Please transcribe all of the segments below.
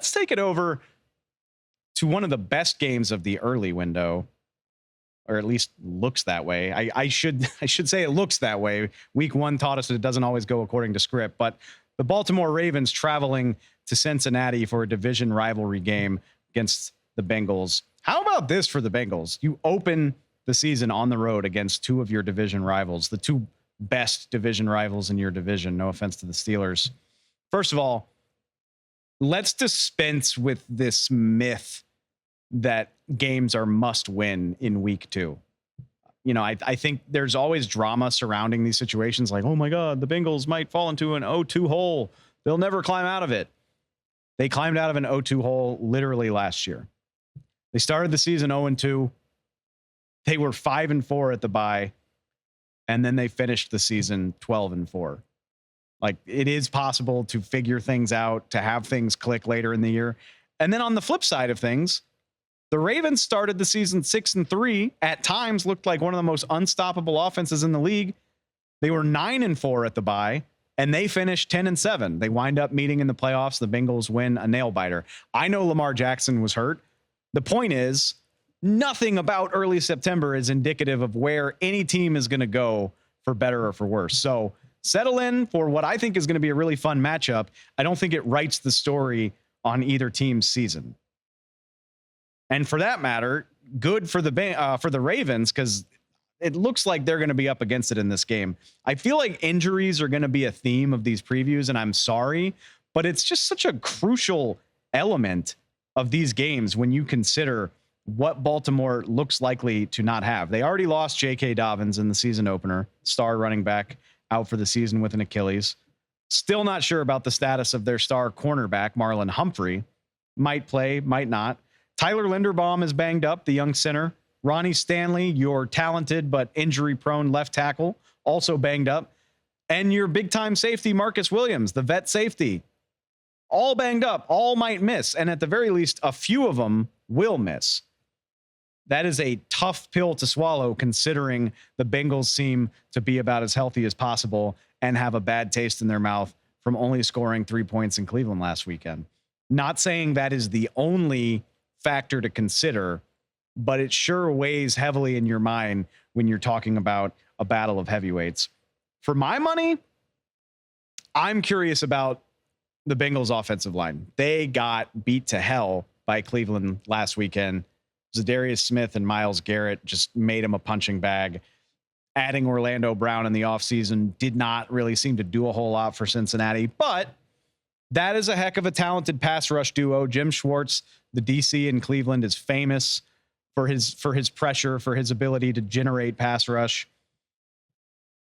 let's take it over to one of the best games of the early window, or at least looks that way. I should say it looks that way. Week 1 taught us that it doesn't always go according to script, but the Baltimore Ravens traveling to Cincinnati for a division rivalry game against the Bengals. How about this for the Bengals? You open the season on the road against 2 of your division rivals, the 2 best division rivals in your division. No offense to the Steelers. First of all, let's dispense with this myth that games are must win in week 2. You know, I think there's always drama surrounding these situations, like, oh my God, the Bengals might fall into an 0-2 hole. They'll never climb out of it. They climbed out of an 0-2 hole literally last year. They started the season 0-2. They were 5-4 at the bye, and then they finished the season 12-4. Like, it is possible to figure things out, to have things click later in the year. And then on the flip side of things, the Ravens started the season 6-3, at times looked like one of the most unstoppable offenses in the league. They were 9-4 at the bye, and they finished 10-7. They wind up meeting in the playoffs. The Bengals win a nail biter. I know Lamar Jackson was hurt. The point is, nothing about early September is indicative of where any team is going to go for better or for worse. So settle in for what I think is going to be a really fun matchup. I don't think it writes the story on either team's season. And for that matter, good for the Ravens, because it looks like they're going to be up against it in this game. I feel like injuries are going to be a theme of these previews, and I'm sorry, but it's just such a crucial element of these games when you consider what Baltimore looks likely to not have. They already lost J.K. Dobbins in the season opener, star running back, out for the season with an Achilles. Still not sure about the status of their star cornerback, Marlon Humphrey. Might play, might not. Tyler Linderbaum is banged up, the young center. Ronnie Stanley, your talented but injury-prone left tackle, also banged up. And your big-time safety, Marcus Williams, the vet safety, all banged up, all might miss. And at the very least, a few of them will miss. That is a tough pill to swallow, considering the Bengals seem to be about as healthy as possible and have a bad taste in their mouth from only scoring 3 points in Cleveland last weekend. Not saying that is the only factor to consider, but it sure weighs heavily in your mind when you're talking about a battle of heavyweights. For my money, I'm curious about the Bengals offensive line. They got beat to hell by Cleveland last weekend. Zadarius Smith and Myles Garrett just made him a punching bag. Adding Orlando Brown in the offseason did not really seem to do a whole lot for Cincinnati, but that is a heck of a talented pass rush duo. Jim Schwartz, the DC in Cleveland, is famous for his pressure, for his ability to generate pass rush.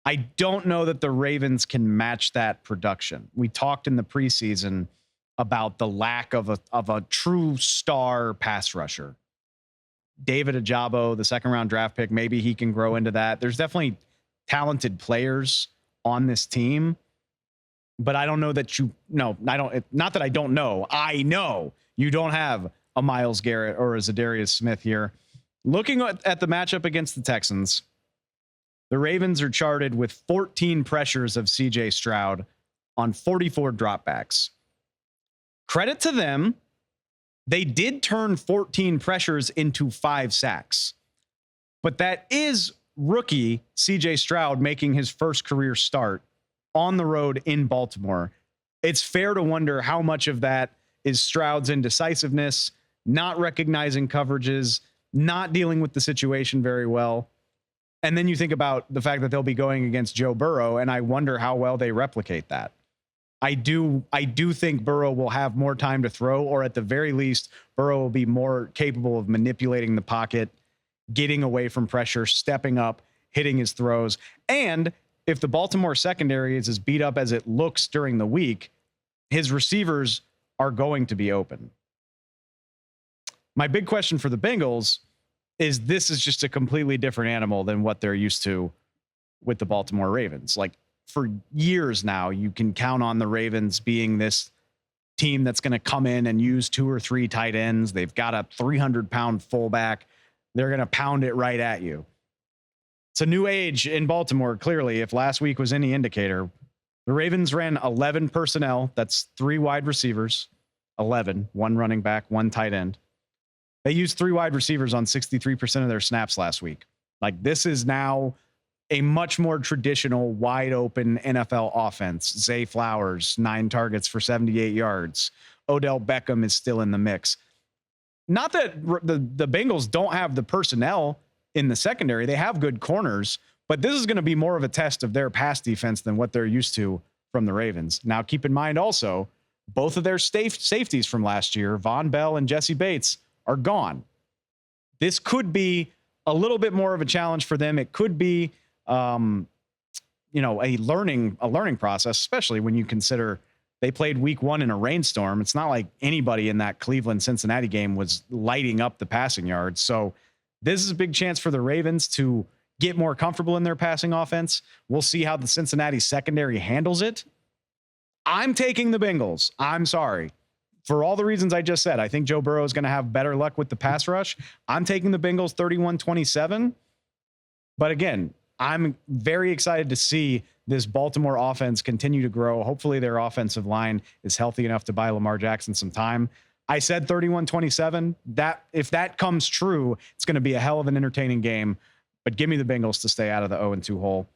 I don't know that the Ravens can match that production. We talked in the preseason about the lack of a true star pass rusher. David Ajabo, the second-round draft pick, maybe he can grow into that. There's definitely talented players on this team, but I don't know that not that I don't know. I know you don't have a Myles Garrett or a Zadarius Smith here. Looking at the matchup against the Texans, the Ravens are charted with 14 pressures of CJ Stroud on 44 dropbacks. Credit to them. They did turn 14 pressures into 5 sacks, but that is rookie CJ Stroud making his first career start on the road in Baltimore. It's fair to wonder how much of that is Stroud's indecisiveness, not recognizing coverages, not dealing with the situation very well. And then you think about the fact that they'll be going against Joe Burrow, and I wonder how well they replicate that. I do think Burrow will have more time to throw, or at the very least, Burrow will be more capable of manipulating the pocket, getting away from pressure, stepping up, hitting his throws. And if the Baltimore secondary is as beat up as it looks during the week, his receivers are going to be open. My big question for the Bengals is, this is just a completely different animal than what they're used to with the Baltimore Ravens. Like, for years now, you can count on the Ravens being this team that's going to come in and use 2 or 3 tight ends. They've got a 300-pound fullback. They're going to pound it right at you. It's a new age in Baltimore, clearly. If last week was any indicator, the Ravens ran 11 personnel. That's 3 wide receivers. 11, one running back, one tight end. They used 3 wide receivers on 63% of their snaps last week. Like, this is now a much more traditional, wide open NFL offense. Zay Flowers, 9 targets for 78 yards. Odell Beckham is still in the mix. Not that the Bengals don't have the personnel in the secondary. They have good corners, but this is going to be more of a test of their pass defense than what they're used to from the Ravens. Now, keep in mind also, both of their safeties from last year, Von Bell and Jesse Bates, are gone. This could be a little bit more of a challenge for them. It could be, a learning process, especially when you consider they played week 1 in a rainstorm. It's not like anybody in that Cleveland-Cincinnati game was lighting up the passing yards. So this is a big chance for the Ravens to get more comfortable in their passing offense. We'll see how the Cincinnati secondary handles it. I'm taking the Bengals. I'm sorry. For all the reasons I just said, I think Joe Burrow is going to have better luck with the pass rush. I'm taking the Bengals 31-27. But again, I'm very excited to see this Baltimore offense continue to grow. Hopefully their offensive line is healthy enough to buy Lamar Jackson some time. I said 31-27. That, if that comes true, it's going to be a hell of an entertaining game. But give me the Bengals to stay out of the 0-2 hole.